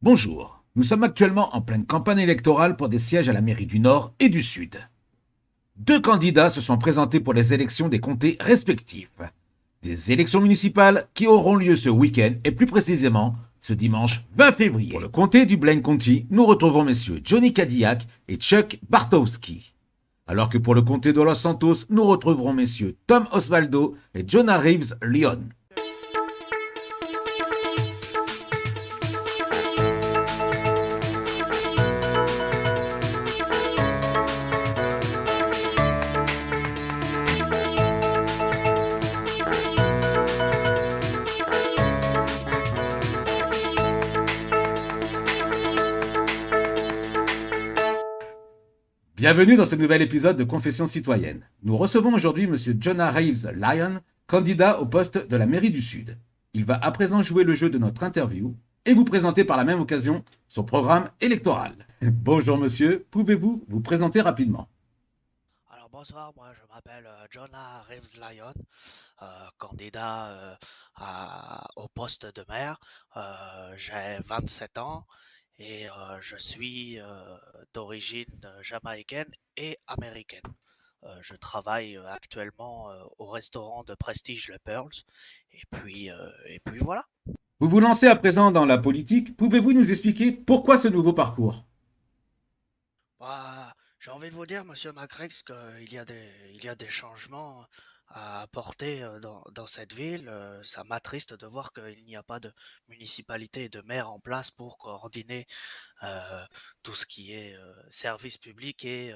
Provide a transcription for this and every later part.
Bonjour, nous sommes actuellement en pleine campagne électorale pour des sièges à la mairie du Nord et du Sud. Deux candidats se sont présentés pour les élections des comtés respectifs. Des élections municipales qui auront lieu ce week-end et plus précisément ce dimanche 20 février. Pour le comté du Blaine County, nous retrouvons messieurs Johnny Cadillac et Chuck Bartowski. Alors que pour le comté de Los Santos, nous retrouverons messieurs Tom Osvaldo et Jonah Reeves Lyon. Bienvenue dans ce nouvel épisode de Confession citoyenne. Nous recevons aujourd'hui M. Jonah Reeves Lyon, candidat au poste de la mairie du Sud. Il va à présent jouer le jeu de notre interview et vous présenter par la même occasion son programme électoral. Bonjour monsieur, pouvez-vous vous présenter rapidement? Alors bonsoir, moi je m'appelle Jonah Reeves Lyon, candidat au poste de maire. J'ai 27 ans et je suis d'origine jamaïcaine et américaine. Je travaille actuellement au restaurant de prestige Le Pearls et puis voilà. Vous vous lancez à présent dans la politique, pouvez-vous nous expliquer pourquoi ce nouveau parcours? J'ai envie de vous dire, Monsieur Macrex, qu'il y a des changements à apporter dans cette ville. Ça m'attriste de voir qu'il n'y a pas de municipalité et de maire en place pour coordonner euh, tout ce qui est service public et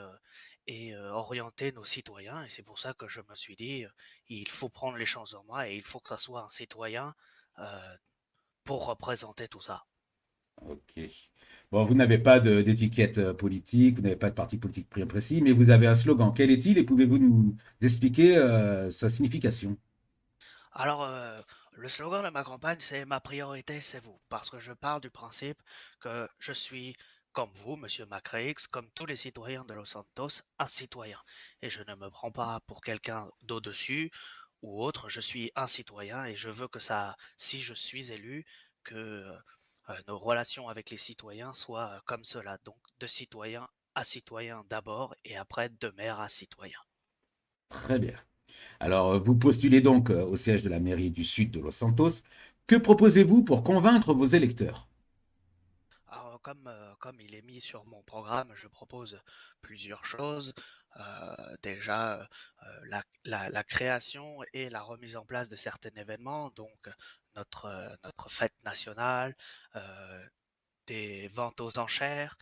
orienter nos citoyens. Et c'est pour ça que je me suis dit, il faut prendre les choses en main et il faut que ça soit un citoyen euh, pour représenter tout ça. Ok. Bon, vous n'avez pas d'étiquette politique, vous n'avez pas de parti politique bien précis, mais vous avez un slogan. Quel est-il et pouvez-vous nous expliquer sa signification? Alors, le slogan de ma campagne, c'est ma priorité, c'est vous. Parce que je parle du principe que je suis, comme vous, Monsieur Macraix, comme tous les citoyens de Los Santos, un citoyen. Et je ne me prends pas pour quelqu'un d'au-dessus ou autre. Je suis un citoyen et je veux que ça, si je suis élu, que nos relations avec les citoyens soient comme cela. Donc, de citoyen à citoyen d'abord et après de maire à citoyen. Très bien. Alors, vous postulez donc au siège de la mairie du Sud de Los Santos. Que proposez-vous pour convaincre vos électeurs? Alors, comme il est mis sur mon programme, je propose plusieurs choses. Déjà, la création et la remise en place de certains événements, donc notre fête nationale, euh, des ventes aux enchères,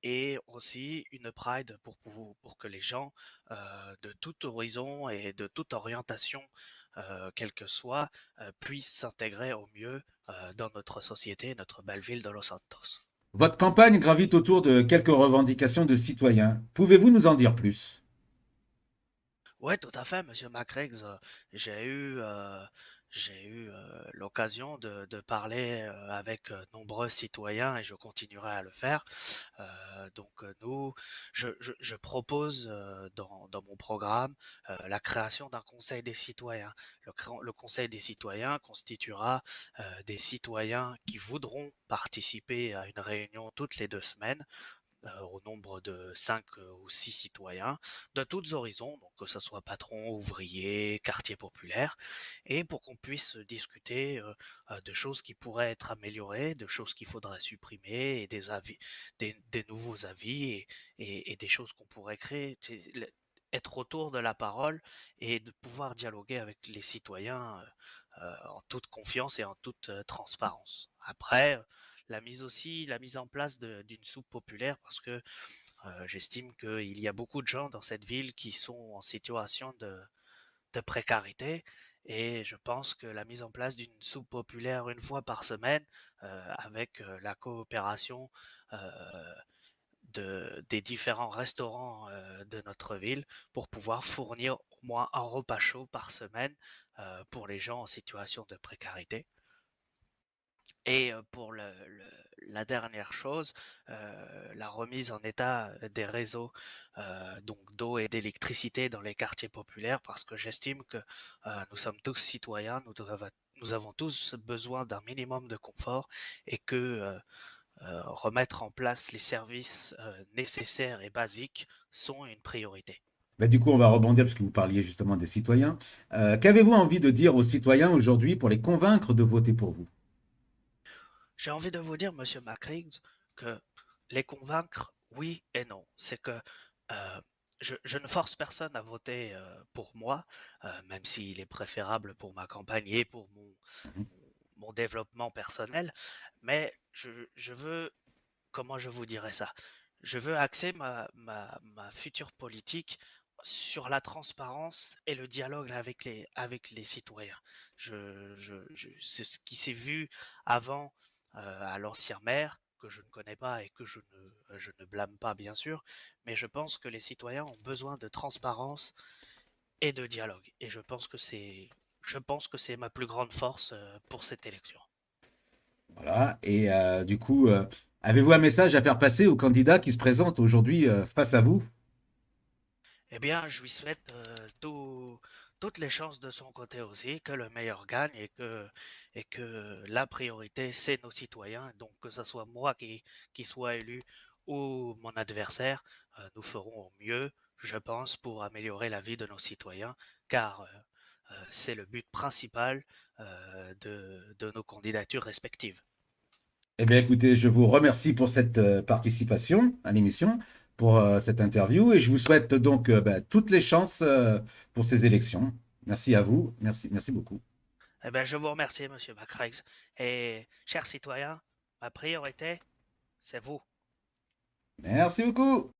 et aussi une Pride pour que les gens de tout horizon et de toute orientation, quelle que soit, puissent s'intégrer au mieux dans notre société, notre belle ville de Los Santos. Votre campagne gravite autour de quelques revendications de citoyens. Pouvez-vous nous en dire plus? Ouais, tout à fait, Monsieur Macrex. J'ai eu, euh, j'ai eu l'occasion de parler avec nombreux citoyens et je continuerai à le faire. Nous, je propose dans mon programme la création d'un conseil des citoyens. Le conseil des citoyens constituera des citoyens qui voudront participer à une réunion toutes les 2 semaines au nombre de 5 ou 6 citoyens de tous horizons, donc que ce soit patron, ouvrier, quartier populaire, et pour qu'on puisse discuter de choses qui pourraient être améliorées, de choses qu'il faudrait supprimer, et des avis, des nouveaux avis, et des choses qu'on pourrait créer. Être autour de la parole et de pouvoir dialoguer avec les citoyens en toute confiance et en toute transparence. Après, la mise en place d'une soupe populaire parce que j'estime qu'il y a beaucoup de gens dans cette ville qui sont en situation de précarité et je pense que la mise en place d'une soupe populaire une fois par semaine avec la coopération des différents restaurants de notre ville pour pouvoir fournir au moins un repas chaud par semaine pour les gens en situation de précarité. Et pour la dernière chose, la remise en état des réseaux donc d'eau et d'électricité dans les quartiers populaires, parce que j'estime que nous sommes tous citoyens, nous avons tous besoin d'un minimum de confort et que remettre en place les services nécessaires et basiques sont une priorité. Bah, du coup, on va rebondir parce que vous parliez justement des citoyens. Qu'avez-vous envie de dire aux citoyens aujourd'hui pour les convaincre de voter pour vous? J'ai envie de vous dire, Monsieur Macriggs, que les convaincre, oui et non. C'est que euh, je ne force personne à voter pour moi, même s'il est préférable pour ma campagne et pour Mhm. mon développement personnel, mais je veux, comment je vous dirais ça? Je veux axer ma future politique sur la transparence et le dialogue avec les citoyens. C'est ce qui s'est vu avant à l'ancien maire, que je ne connais pas et que je ne blâme pas bien sûr, mais je pense que les citoyens ont besoin de transparence et de dialogue. Et je pense que c'est ma plus grande force pour cette élection. Voilà. Et du coup, avez-vous un message à faire passer aux candidats qui se présentent aujourd'hui face à vous? Eh bien, je lui souhaite toutes les chances de son côté aussi, que le meilleur gagne et que la priorité, c'est nos citoyens. Donc, que ce soit moi qui soit élu ou mon adversaire, nous ferons au mieux, je pense, pour améliorer la vie de nos citoyens, car c'est le but principal de nos candidatures respectives. Eh bien, écoutez, je vous remercie pour cette participation à l'émission, pour cette interview, et je vous souhaite donc bah, toutes les chances pour ces élections. Merci à vous. Merci, merci beaucoup. Eh bien, je vous remercie, Monsieur Macrax. Et, chers citoyens, ma priorité, c'est vous. Merci beaucoup.